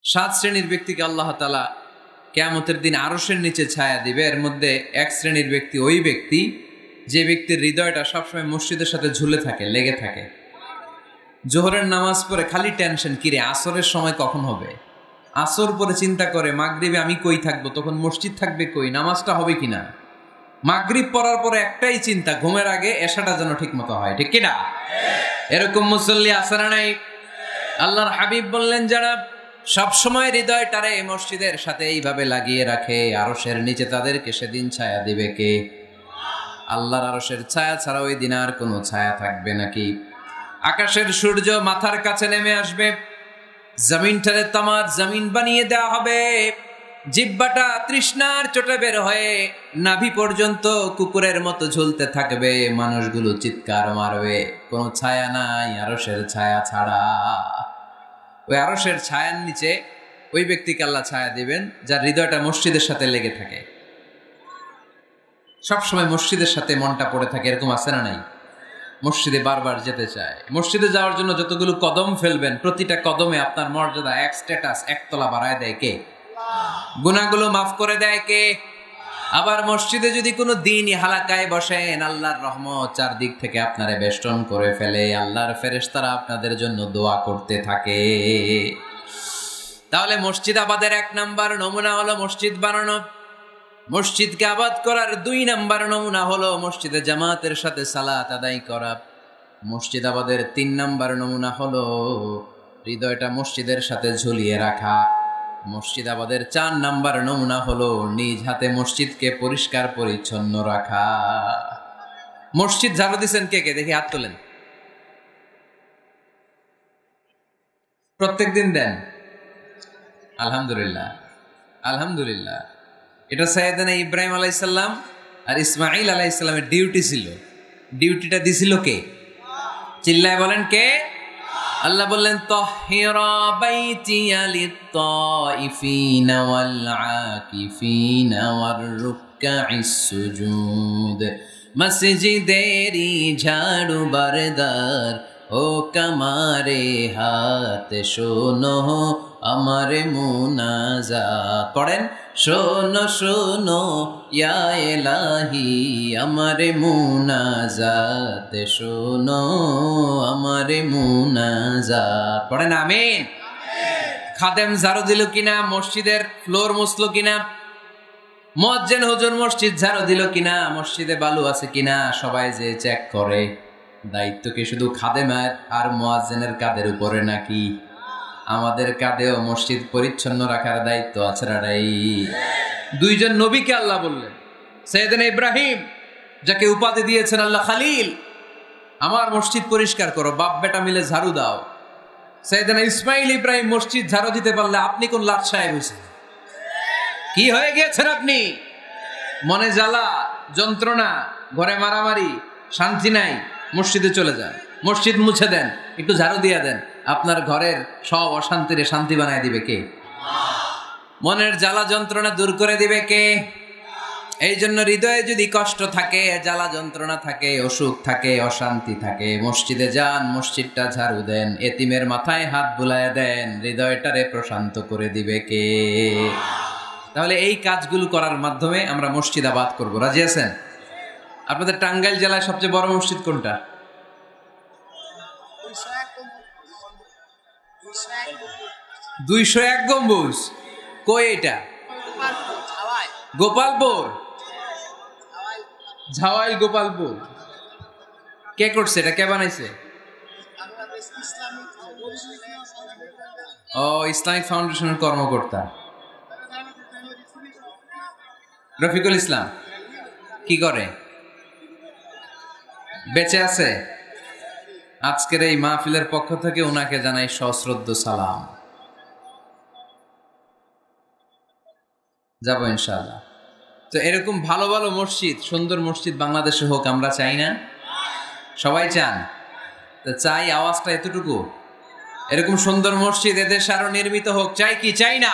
সাত শ্রেণীর ব্যক্তিকে আল্লাহ তাআলা কিয়ামতের দিন আরশের নিচে ছায়া দিবে। এর মধ্যে এক শ্রেণীর ব্যক্তি ওই ব্যক্তি যে ব্যক্তির হৃদয়টা সবসময় মসজিদের সাথে ঝুলে থাকে, লেগে থাকে। জোহরের নামাজ পড়ে খালি টেনশন, কিরে আসরের সময় কখন হবে। আসর পরে চিন্তা করে মাগরিবে আমি কই থাকবো, তখন মসজিদ থাকবে কই, নামাজটা হবে কিনা। মাগরিব পড়ার পরে একটাই চিন্তা, ঘুমের আগে এশাটা যেন ঠিক মতো হয়, ঠিক কিনা। এরকম মুসল্লি আছে না নাই? আল্লাহর হাবিব বললেন, যারা সবসময় হৃদয়টারে মসজিদের সাথে এইভাবে লাগিয়ে রাখে, আরশের নিচে তাদেরকে সেদিন ছায়া দিবে কে? আল্লাহর আরশের ছায়া ছাড়া ওই দিন আর কোনো ছায়া থাকবে নাকি? আকাশের সূর্য মাথার কাছে নেমে আসবে, জমিনটারে তামার জমিন বানিয়ে দেওয়া হবে, জিহ্বাটা তৃষ্ণার চোটে বের হয়ে নাভি পর্যন্ত কুকুরের মতো ঝুলতে থাকবে, মানুষগুলো চিৎকার মারবে, কোনো ছায়া নাই আরশের ছায়া ছাড়া। ওই আরশের ছায়ার নিচে ওই ব্যক্তিকে আল্লাহ ছায়া দিবেন যার হৃদয়টা মসজিদের সাথে লেগে থাকে, সবসময় মসজিদের সাথে মনটা পড়ে থাকে। এরকম আছে না নাই? মসজিদে বারবার যেতে চায়। মসজিদে যাওয়ার জন্য যতগুলো কদম ফেলবেন, প্রতিটা কদমে আপনার মর্যাদা এক স্ট্যাটাস, একতলা বাড়ায় দেয় কে? গুনাহগুলো মাফ করে দেয় কে? আবার মসজিদে যদি কোনো দিনই হালাকায় বসেন, আল্লাহর রহমত চারদিক থেকে আপনারে বেষ্টন করে ফেলে, আল্লাহর ফেরেশতারা আপনাদের জন্য দোয়া করতে থাকে। তাহলে মসজিদ আবাদের 1 নাম্বার নমুনা হলো মসজিদ বানানো। মসজিদকে আবাদ করার 2 নাম্বার নমুনা হলো মসজিদে জামাতের সাথে সালাত আদায় করা। মসজিদ আবাদের 3 নাম্বার নমুনা হলো হৃদয়টা মসজিদের সাথে ঝুলিয়ে রাখা। মসজিদ আবাদের 4 নাম্বার নমুনা হলো নিজ হাতে মসজিদকে পরিষ্কার পরিচ্ছন্ন রাখা। মসজিদ ঝাড়ু দিচ্ছেন কে কে? দেখি হাত তোলেন। প্রত্যেকদিন দেন? আলহামদুলিল্লাহ, আলহামদুলিল্লাহ। এটা সাইয়েদনা ইব্রাহিম আলাইহিস সালাম আর ইসমাঈল আলাইহিস সালামের ডিউটি ছিল। ডিউটিটা দিছিল কে? চিল্লায় বলেন কে? আল্লাহ বললেন, তাহহিরা বাইতিয়া লিত-তাইফিনা ওয়াল আকিফিনা ওয়ার রুকআইস সুজুদ। মসজিদেরি ঝাড়ু বারদার ও কামারে হাত, শোনো আমারে মুনাজাত। পড়েন, শোনো শোনো ইয়া এলাহি আমারে মুনাজাত, শোনো আমারে মুনাজাত। পড়েন আমিন। খাদেম ঝাড়ু দিল কিনা? মসজিদের ফ্লোর মুছলো কিনা? মুয়াজ্জিন হুজুর মসজিদ ঝাড়ু দিল কিনা? মসজিদে বালু আছে কিনা? সবাই যে চেক করে। দায়িত্ব কি শুধু খাদেমের আর মুয়াজ্জিনের কাঁধের উপরে নাকি আমাদের কাঁধেও মসজিদ পরিচ্ছন্ন রাখার দায়িত্ব আছে না নাই? 2 জন নবীকে আল্লাহ বললেন, সাইয়েদনা ইব্রাহিম যাকে উপাধি দিয়েছেন আল্লাহ খালিল, আমার মসজিদ পরিষ্কার করো, বাপ বেটা মিলে ঝাড়ু দাও। সাইয়েদনা ইসমাইল ইব্রাহিম মসজিদ ঝাড়ু দিতে পারলে আপনি কোন লাট সাহেব হয়েছেন? কি হয়ে গিয়েছেন আপনি? মনে জ্বালা, যন্ত্রণা, ঘরে মারামারি, শান্তি নাই, মসজিদে চলে যান, মসজিদ মুছে দেন, একটু ঝাড়ু দিয়ে দেন, আপনার ঘরের সব অশান্তিরে শান্তি বানায় দিবে কে? মনের জ্বালা যন্ত্রণা দূর করে দিবে কে? এই জন্য হৃদয়ে যদি কষ্ট থাকে, জ্বালা যন্ত্রণা থাকে, অসুখ থাকে, অশান্তি থাকে, মসজিদে যান, মসজিদটা ঝাড়ু দেন, এতিমের মাথায় হাত বুলায় দেন, হৃদয়টারে প্রশান্ত করে দিবে কে? তাহলে এই কাজগুলো করার মাধ্যমে আমরা মসজিদ আবাদ করব। রাজি আছেন? আপনাদের টাঙ্গাইল জেলায় সবচেয়ে বড় মসজিদ কোনটা? 201 গম্বুজ। কই এটা? গোপালপুর। ঝাওয়াইল গোপালপুর। কে করছে এটা? কে বানাইছে? ও, ইসলামিক ফাউন্ডেশনের কর্মকর্তা রফিকুল ইসলাম। কি করে? বেঁচে আছে? আজকের এই মাহফিলের পক্ষ থেকে ওনাকে জানাই সশ্রদ্ধ সালাম। যাবো ইনশাআল্লাহ। তো এরকম ভালো ভালো মসজিদ, সুন্দর মসজিদ বাংলাদেশে হোক, আমরা চাই না? সবাই চান? তো চাই, আওয়াজটা এতটুকু। এরকম সুন্দর মসজিদ এদেশে আরো নির্মিত হোক, চাই কি চাই না?